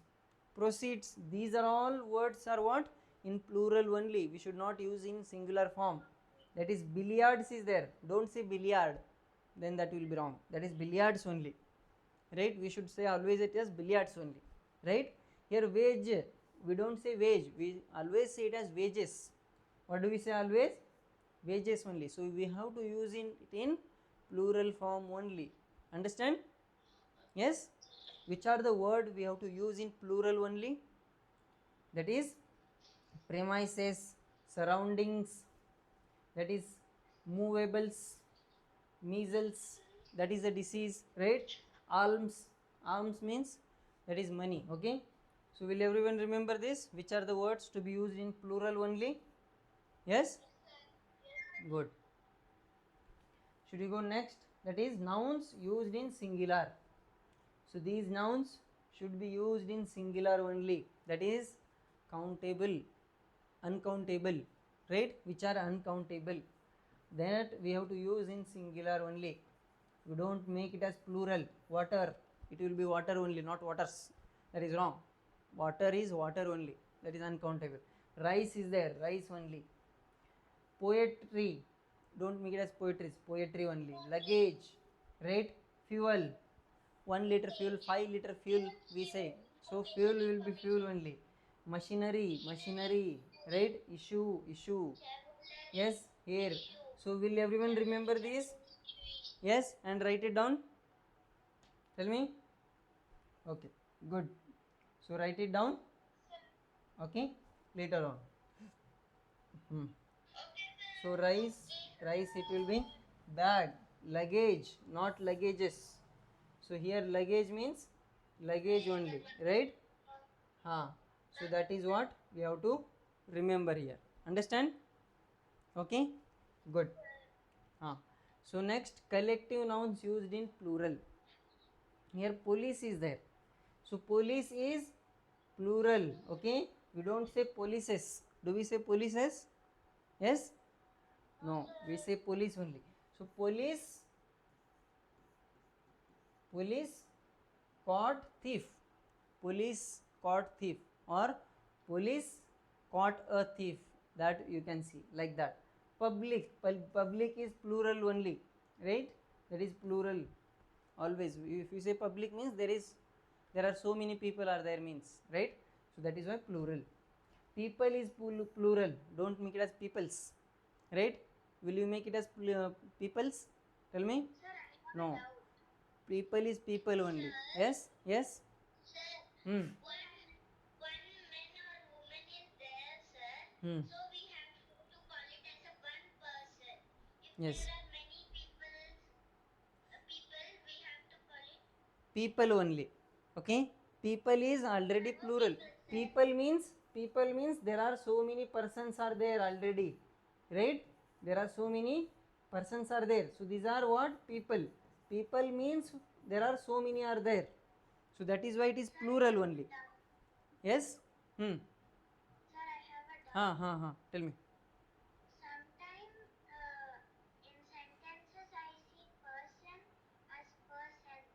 S1: proceeds, these are all words are what, in plural only, we should not use in singular form. That is billiards is there, don't say billiard, then that will be wrong, that is billiards only, right? We should say always it as billiards only, right? Here wage, we don't say wage, we always say it as wages. What do we say always? Wages only, so we have to use it in plural form only, understand? Yes. Which are the word we have to use in plural only? That is premises, surroundings, that is movables, measles, that is a disease, right? Alms, alms means that is money, okay? So will everyone remember this, which are the words to be used in plural only? Yes, good. Should we go next? That is nouns used in singular. So these nouns should be used in singular only, that is countable, uncountable, right? Which are uncountable, that we have to use in singular only. We don't make it as plural. Water, it will be water only, not waters, that is wrong. Water is water only, that is uncountable. Rice is there, rice only. Poetry, don't make it as poetry, poetry only. Luggage, right? Fuel, 1 liter fuel, 5 liter fuel we say, so fuel will be fuel only. Machinery, machinery, right? Issue, issue, yes, here. So will everyone remember this? Yes, and write it down, tell me. Okay, good. So write it down, okay, later on. So rice, rice it will be bag. Luggage, not luggages, so here luggage means luggage only, right? So that is what we have to remember here, understand? Okay, good. So next, collective nouns used in plural. Here police is there, so police is plural, okay? We don't say polices, do we say polices? Yes, no, we say police only. So police, police caught thief, police caught thief, or police caught a thief, that you can see like that. Public, public is plural only, right? That is plural always. If you say public means there are so many people are there means, right? So that is why plural. People is plural, don't make it as peoples, right? Will you make it as peoples, tell me?
S2: Sir, I have
S1: No,
S2: a doubt.
S1: people is people only.
S2: Sir,
S1: Yes, yes.
S2: sir,
S1: Hmm.
S2: one man or woman is there, sir.
S1: Hmm.
S2: So we have to call it as a one person. If there
S1: Yes,
S2: are many people, we have to call it.
S1: people only, okay? People is already
S2: No
S1: plural.
S2: people, sir.
S1: People means there are so many persons are there already, right? There are so many persons are there, so these are what, people. People means there are so many are there, so that is why it is
S2: Sir, I
S1: plural
S2: have a
S1: only.
S2: doubt.
S1: Yes. Hmm.
S2: Sir, I have a doubt.
S1: Tell me.
S2: Sometimes in sentences I see person as persons.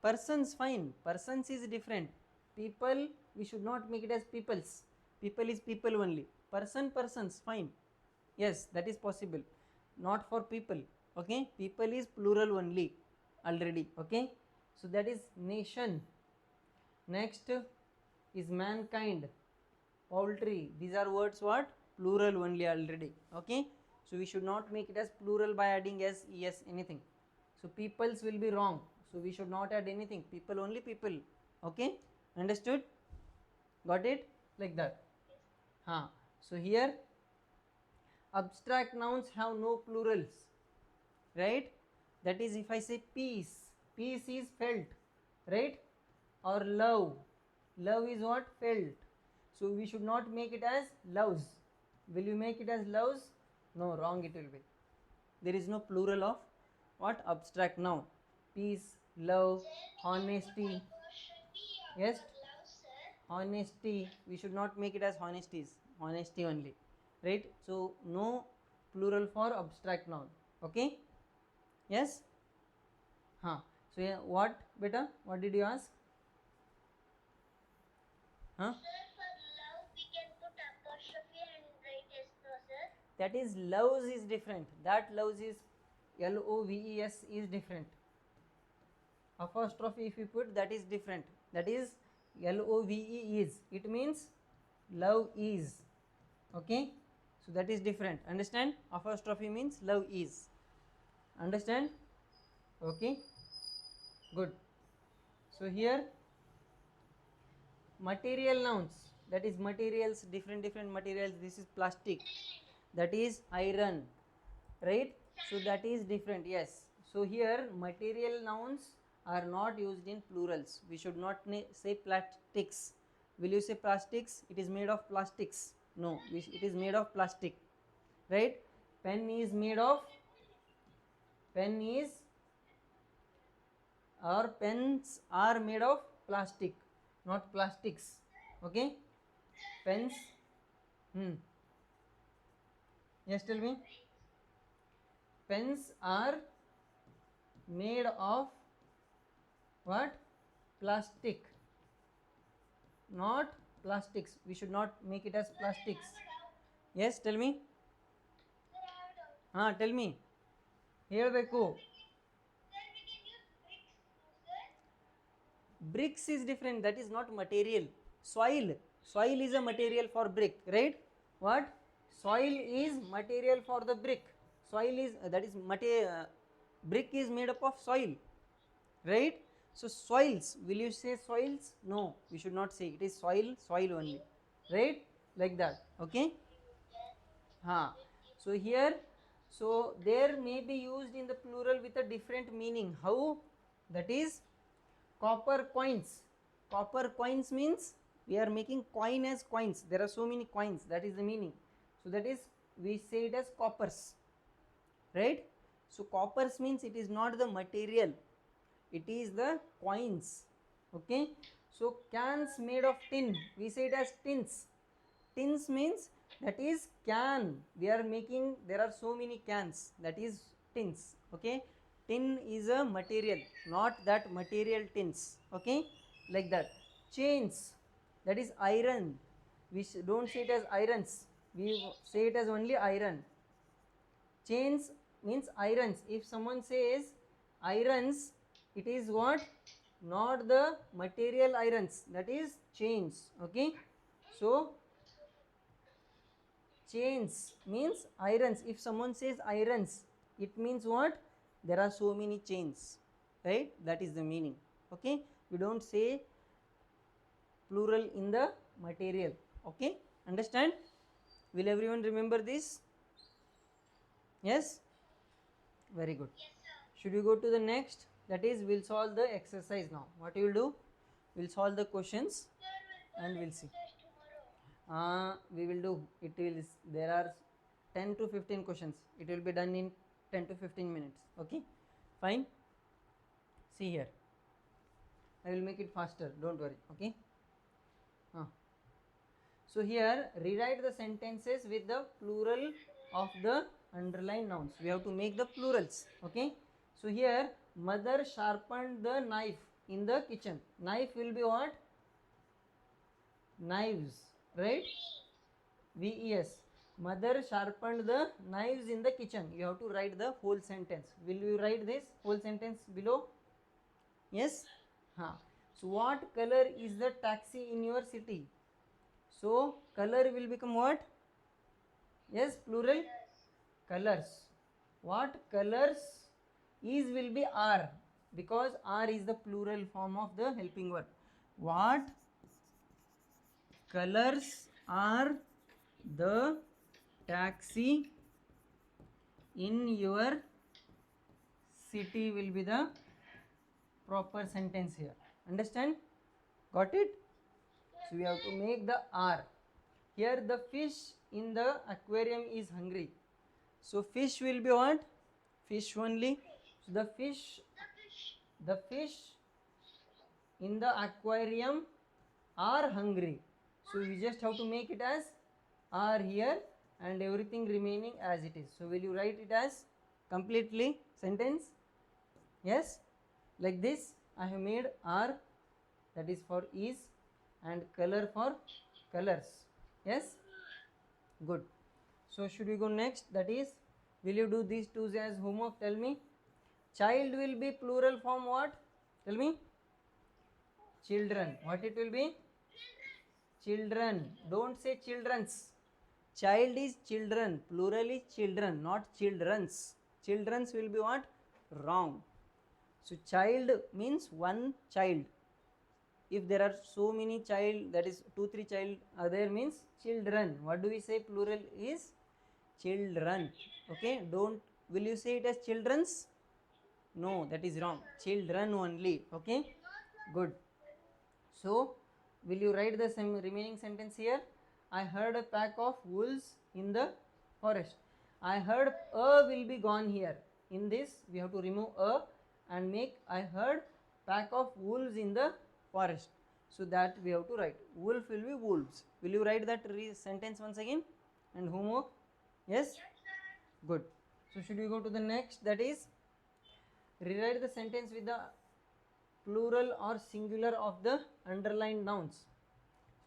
S1: Persons, fine, persons is different. People, we should not make it as peoples. People is people only. Person, persons, fine. Yes, that is possible, not for people, okay? People is plural only already, okay? So that is nation. Next is mankind, poultry, these are words what, plural only already, okay? So we should not make it as plural by adding s, es, anything. So peoples will be wrong, so we should not add anything, people only, people, okay? Understood? Got it? Like that. So here abstract nouns have no plurals, right? That is, if I say peace, peace is felt, right? Or love, love is what, felt, so we should not make it as loves. Will you make it as loves? No, wrong it will be. There is no plural of what? Abstract noun. Peace, love, honesty. Yes, honesty. We should not make it as honesties. Honesty only, right? So no plural for abstract noun. Okay. Yes. Huh. So yeah, what beta? What did you ask? Huh?
S2: Sir, for love we can put apostrophe and write S, no sir?
S1: That is loves is different. That loves is loves is different. Apostrophe if you put, that is different. That is love is. It means love is. Okay. So that is different. Understand? Apostrophe means love is. Understand? Okay. Good. So here material nouns, that is materials, different materials. This is plastic, that is iron, right? So that is different. Yes. So here material nouns are not used in plurals. We should not say plastics. Will you say plastics? It is made of plastics. No, it is made of plastic, right? Pen is made of, pen is, or pens are made of plastic, not plastics. Okay. Pens. Yes, tell me. Pens are made of what? Plastic, not plastics. We should not make it as plastics. Yes, tell me.
S2: Sir, I have a doubt.
S1: Tell me. ಹೇಳಬೇಕು.
S2: Sir, we can use bricks, no sir?
S1: Bricks is different. That is not material. Soil, soil is a material for brick, right? What? Soil is material for the brick. Soil is that is brick is made up of soil, right? So soils, will you say soils? No, we should not say. It is soil, soil only, right? Like that. Okay. So here, so there may be used in the plural with a different meaning. How? That is copper coins. Copper coins means we are making coin as coins. There are so many coins, that is the meaning. So that is, we say it as coppers, right? So coppers means it is not the material, it is the coins. Okay. So cans made of tin, we say it as tins. Tins means that is can, we are making, there are so many cans, that is tins. Okay. Tin is a material, not that material tins. Okay. Like that. Chains, that is iron, we don't say it as irons, we say it as only iron. Chains means irons. If someone says irons, it is what? Not the material irons, that is chains. Okay. So chains means irons. If someone says irons, it means what? There are so many chains, right? That is the meaning. Okay. We don't say plural in the material. Okay. Understand? Will everyone remember this? Yes. Very good.
S2: Yes, sir.
S1: Should we go to the next? That is, we'll solve the exercise now. What you will do? We'll solve the questions
S2: Sir, we'll
S1: and
S2: call
S1: we'll see.
S2: exercise tomorrow.
S1: We will do. It will. There are 10 to 15 questions. It will be done in 10 to 15 minutes. Okay. Fine. See here. I will make it faster. Don't worry. Okay. So here, rewrite the sentences with the plural of the underlined nouns. We have to make the plurals. Okay. So here, mother sharpened the knife in the kitchen. Knife will be what? Knives, right? VES. Mother sharpened the knives in the kitchen. You have to write the whole sentence. Will you write this whole sentence below? Yes. So what color is the taxi in your city? So color will become what? Yes, plural. Colors. What colors is will be are, because are is the plural form of the helping verb. What colors are the taxi in your city will be the proper sentence here. Understand? Got it? So we have to make the are. Here the fish in the aquarium is hungry. So fish will be what? Fish only. So the fish,
S2: The fish.
S1: the fish in the aquarium are hungry. So we just have to make it as are here and everything remaining as it is. So will you write it as completely sentence? Yes, like this I have made are, that is for is, and color for colors. Yes, good. So should we go next, that is, will you do these two as homework? Tell me. Child will be plural form what? Tell me. Children. What it will be? Children. Don't say children's. Child is children. Plural is children, not children's. Children's will be what? Wrong. So child means one child. If there are so many child, that is 2 3 child are there, means children. What do we say? Plural is children. Okay, don't, will you say it as children's? No, that is wrong. Children only. Okay, good. So will you write the remaining sentence here? I heard a pack of wolves in the forest. I heard a will be gone here. In this we have to remove a and make I heard pack of wolves in the forest. So that we have to write. Wolf will be wolves. Will you write that sentence once again and homework? Yes? Good. So should we go to the next, that is rewrite the sentence with the plural or singular of the underlined nouns.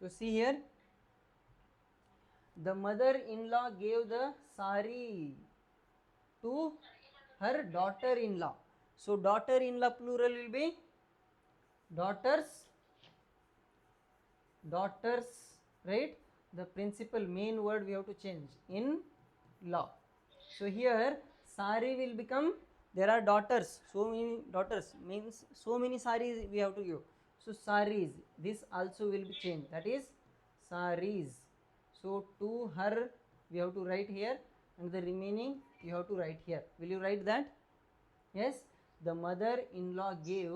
S1: So see here, the mother-in-law gave the sari to her daughter-in-law. So daughter-in-law plural will be daughters, daughters, right? The principal main word we have to change in law. So here sari will become, there are daughters, so many daughters means so many saris we have to give. So saris, this also will be changed, that is saris. So to her we have to write here and the remaining you have to write here. Will you write that? Yes, the mother-in-law gave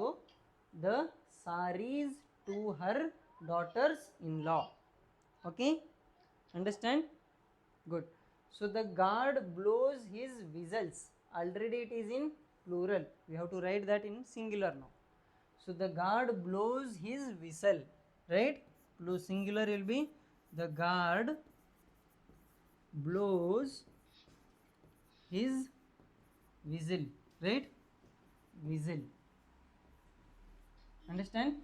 S1: the saris to her daughters-in-law. Okay, understand? Good. So the guard blows his whistles. Already it is in plural. We have to write that in singular now. So the guard blows his whistle. Right? Blue singular will be the guard blows his whistle. Right? Whistle. Understand?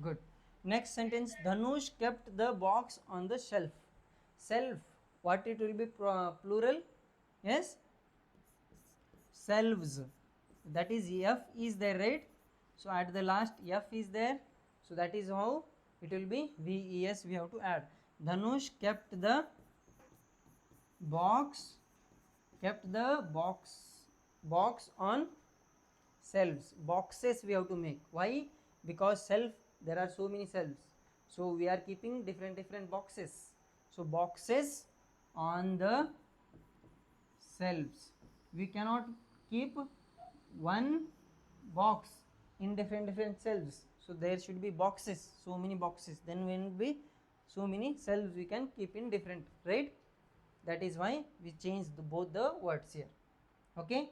S1: Good. Next sentence, Dhanush kept the box on the shelf. Self, what it will be plural? Yes? Selves. That is F is there, right? So at the last F is there. So that is how it will be VES we have to add. Dhanush kept the box, box on shelves. Boxes we have to make. Why? Because shelf, there are so many shelves, so we are keeping different boxes. So boxes on the shelves. We cannot keep one box in different shelves, so there should be boxes, so many boxes, then when will be so many shelves we can keep in different, right? That is why we changed both the words here. Okay,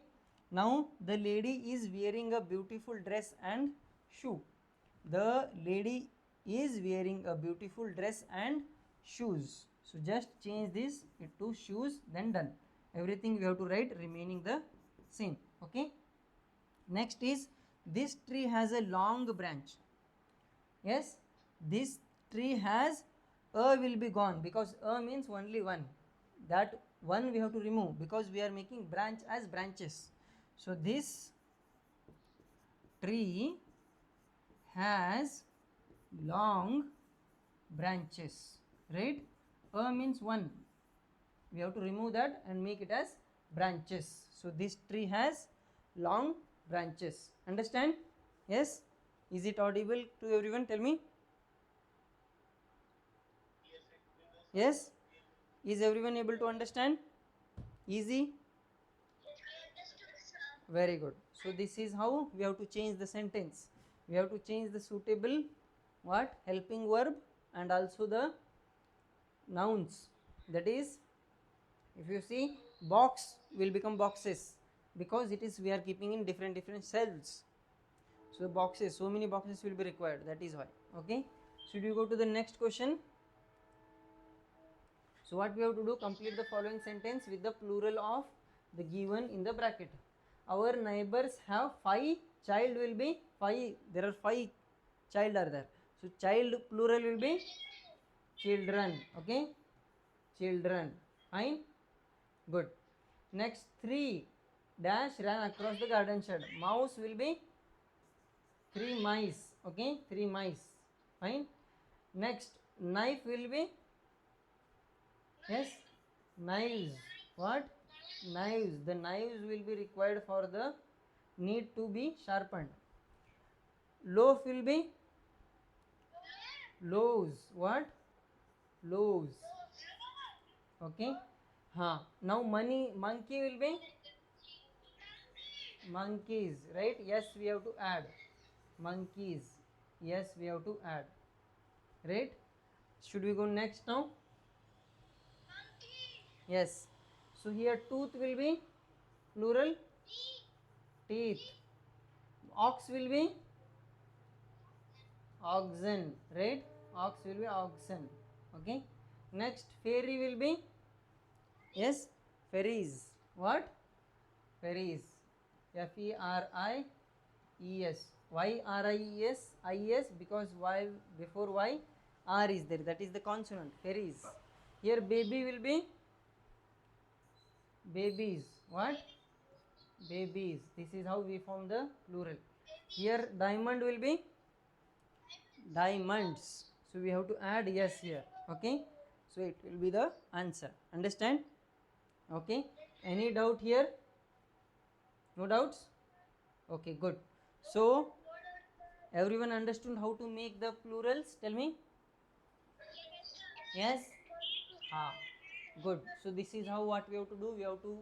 S1: now the lady is wearing a beautiful dress and shoe. The lady is wearing a beautiful dress and shoes. So just change this to shoes, then done. Everything we have to write remaining the same. Okay, next is this tree has a long branch. Yes, this tree has, a will be gone because a means only one. That one we have to remove because we are making branch as branches. So this tree has long branches, right? A means one. We have to remove that and make it as branches. So this tree has long branches. Understand? Yes? Is it audible to everyone? Tell me. Yes? Is everyone able to understand? Easy?
S2: I understood, sir.
S1: Very good. So this is how we have to change the sentence. We have to change the suitable what? Helping verb and also the nouns. That is, if you see, box will become boxes. because it is we are keeping in different cells. So boxes, so many boxes will be required, that is why. Okay, should we go to the next question? So what we have to do, complete the following sentence with the plural of the given in the bracket. Our neighbors have 5 child will be 5, there are 5 child are there, so child plural will be children. Okay, children, fine, good. Next, 3 dash ran across the garden shed, mouse will be 3 mice. Okay, 3 mice, fine. Next, knife will be, yes, knives. What? Knives, the knives will be required for the need to be sharpened. Loaf will be loaves. What? Loaves. Okay, now money, monkey will be monkeys, right? Yes, we have to add monkeys. Yes, we have to add, right? Should we go next now? Yes, so here tooth will be plural teeth. Ox will be oxen, right? Ox will be oxen. Okay, next, fairy will be, yes, fairies. What? Fairies, F-E-R-I-E-S. Why R-I-E-S? I-E-S because y, before y R is there, that is the consonant, fairies. Here baby will be babies. What? Babies, this is how we form the plural. Here diamond will be diamonds, so we have to add yes here. Okay, so it will be the answer, understand? Okay, any doubt here? No doubts? Okay, good. So everyone understood how to make the plurals? Tell me. Yes? Good. So this is how, what we have to do, we have to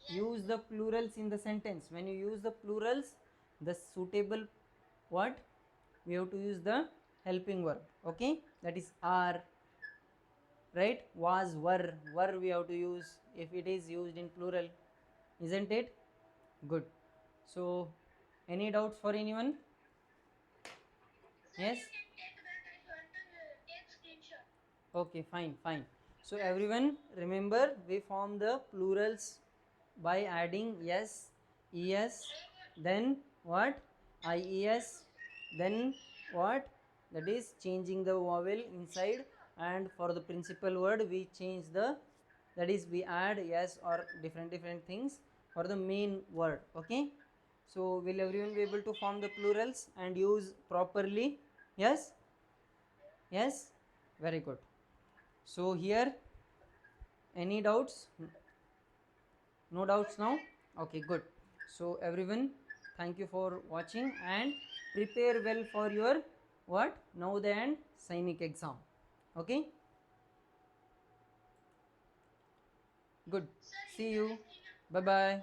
S1: use the plurals in the sentence. When you use the plurals, the suitable, what? We have to use the helping verb. Okay, that is are, right? Was, were we have to use if it is used in plural, isn't it? Good. So any doubts for anyone? Yes? Okay, fine. So everyone remember, we form the plurals by adding yes, es, then what? Ies, then what? That is changing the vowel inside, and for the principal word we change the, that is we add yes or different things for the main word. Okay, so will everyone be able to form the plurals and use properly? Yes? Yes, very good. So here, any doubts? No doubts now? Okay, good. So everyone, thank you for watching and prepare well for your what? Navodaya and Sainik exam. Okay? Good. See you. Bye bye.